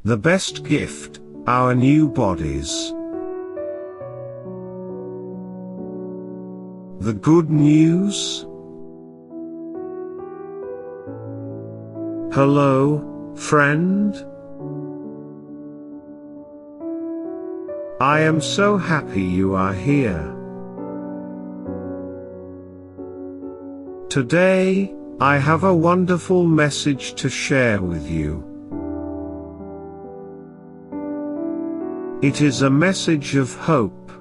The best gift, our new bodies. The good news. Hello, friend. I am so happy you are here. Today, I have a wonderful message to share with you. It is a message of hope.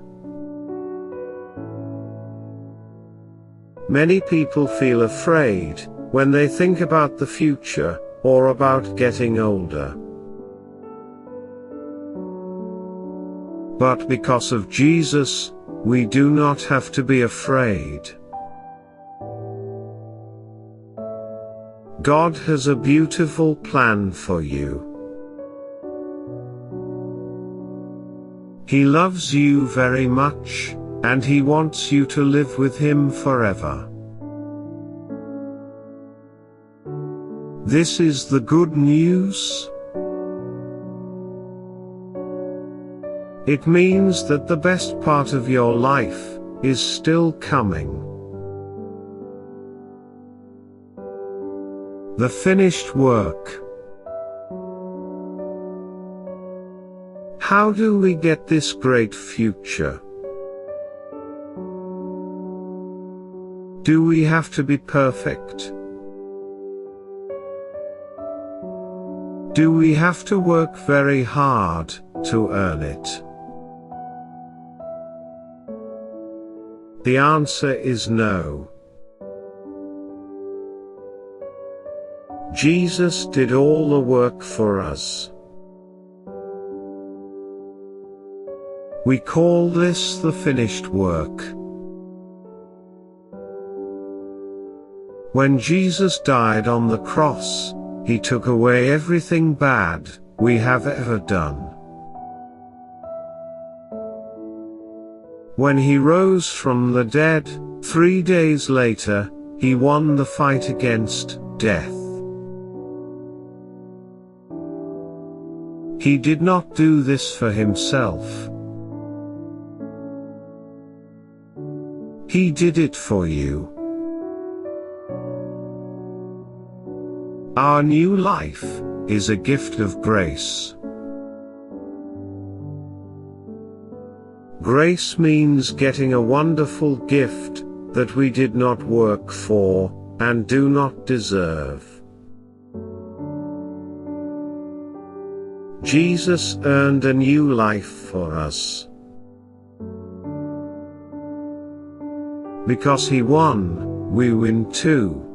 Many people feel afraid when they think about the future, or about getting older. But because of Jesus, we do not have to be afraid. God has a beautiful plan for you. He loves you very much, and He wants you to live with Him forever. This is the good news. It means that the best part of your life is still coming. The finished work. How do we get this great future? Do we have to be perfect? Do we have to work very hard to earn it? The answer is no. Jesus did all the work for us. We call this the finished work. When Jesus died on the cross, He took away everything bad we have ever done. When He rose from the dead, 3 days later, He won the fight against death. He did not do this for Himself. He did it for you. Our new life is a gift of grace. Grace means getting a wonderful gift that we did not work for and do not deserve. Jesus earned a new life for us. Because He won, we win too.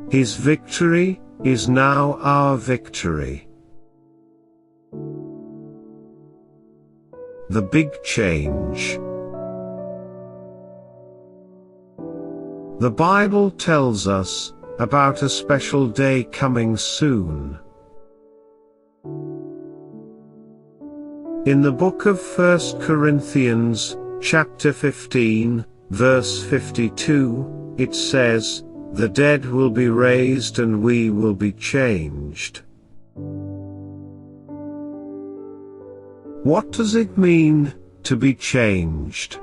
His victory is now our victory. The big change. The Bible tells us about a special day coming soon. In the book of 1 Corinthians, chapter 15, verse 52, it says, "The dead will be raised and we will be changed." What does it mean, to be changed?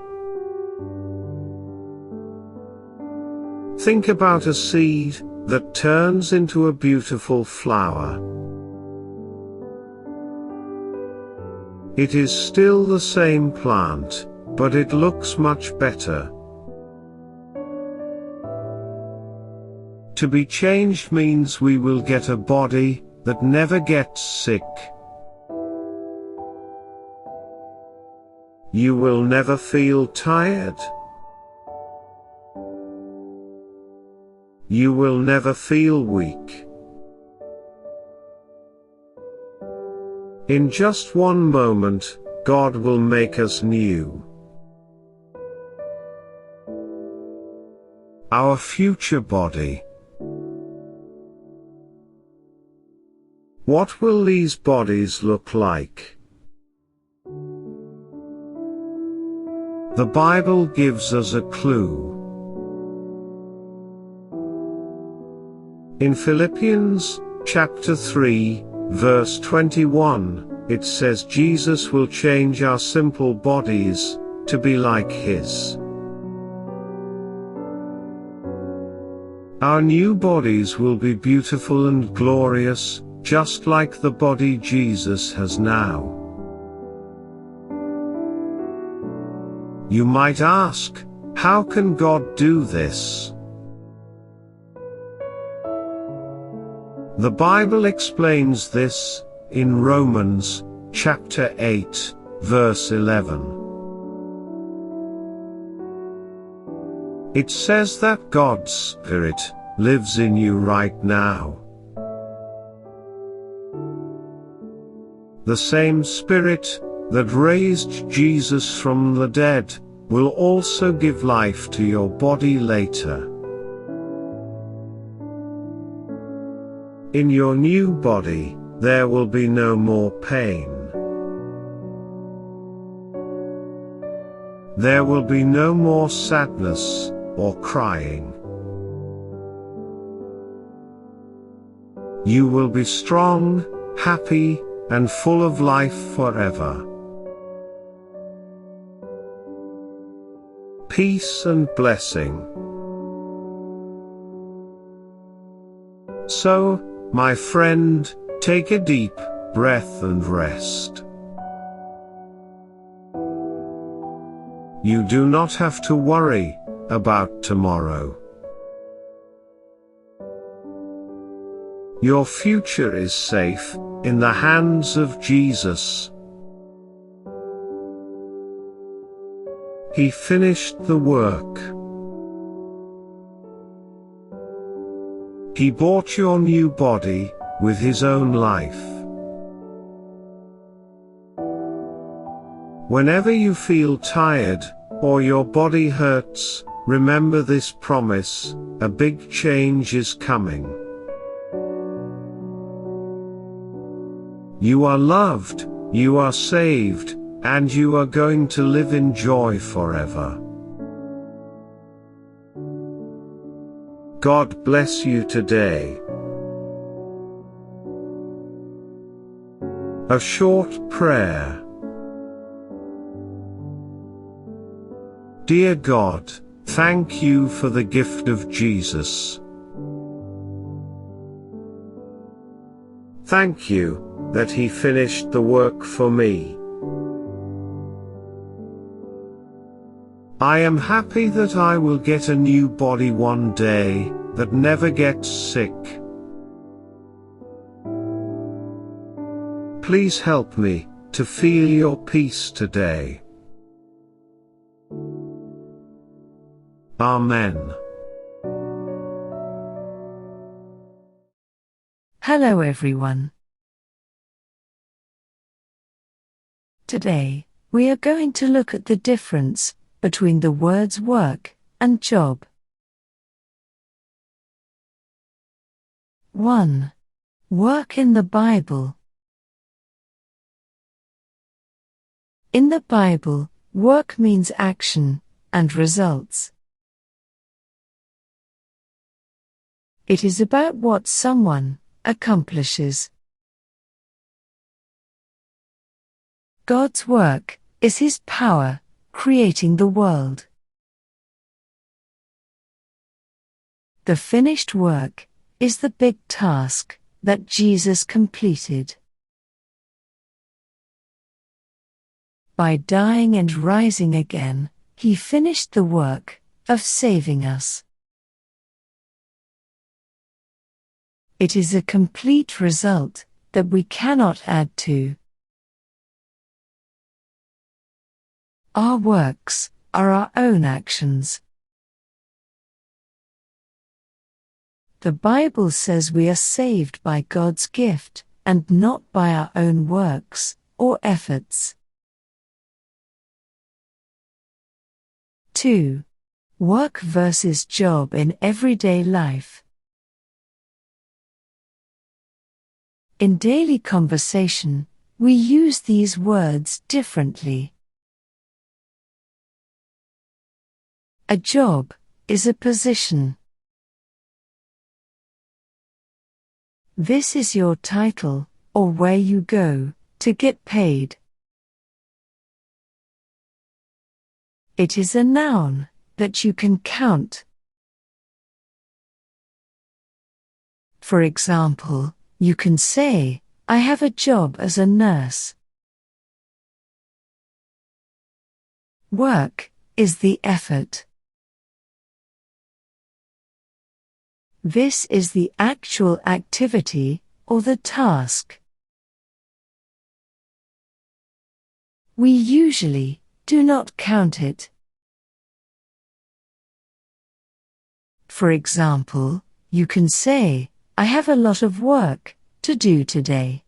Think about a seed that turns into a beautiful flower. It is still the same plant, but it looks much better. To be changed means we will get a body that never gets sick. You will never feel tired. You will never feel weak. In just one moment, God will make us new. Our future body. What will these bodies look like? The Bible gives us a clue. In Philippians, chapter 3, verse 21, it says Jesus will change our simple bodies to be like His. Our new bodies will be beautiful and glorious, just like the body Jesus has now. You might ask, how can God do this? The Bible explains this in Romans chapter 8, verse 11. It says that God's Spirit lives in you right now. The same Spirit that raised Jesus from the dead will also give life to your body later. In your new body, there will be no more pain. There will be no more sadness or crying. You will be strong, happy, and full of life forever. Peace and blessing. So, my friend, take a deep breath and rest. You do not have to worry about tomorrow. Your future is safe in the hands of Jesus. He finished the work. He bought your new body with His own life. Whenever you feel tired or your body hurts, remember this promise: a big change is coming. You are loved, you are saved, and you are going to live in joy forever. God bless you today. A short prayer. Dear God, thank you for the gift of Jesus. Thank you that He finished the work for me. I am happy that I will get a new body one day that never gets sick. Please help me to feel your peace today. Amen. Hello everyone. Today, we are going to look at the difference between the words work and job. 1. Work in the Bible. In the Bible, work means action and results. It is about what someone accomplishes. God's work is His power, creating the world. The finished work is the big task that Jesus completed. By dying and rising again, He finished the work of saving us. It is a complete result that we cannot add to. Our works are our own actions. The Bible says we are saved by God's gift, and not by our own works or efforts. 2. Work versus job in everyday life. In daily conversation, we use these words differently. A job is a position. This is your title, or where you go to get paid. It is a noun that you can count. For example, you can say, I have a job as a nurse. Work is the effort. This is the actual activity or the task. We usually do not count it. For example, you can say, I have a lot of work to do today.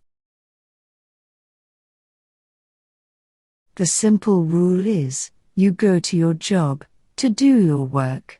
The simple rule is, you go to your job to do your work.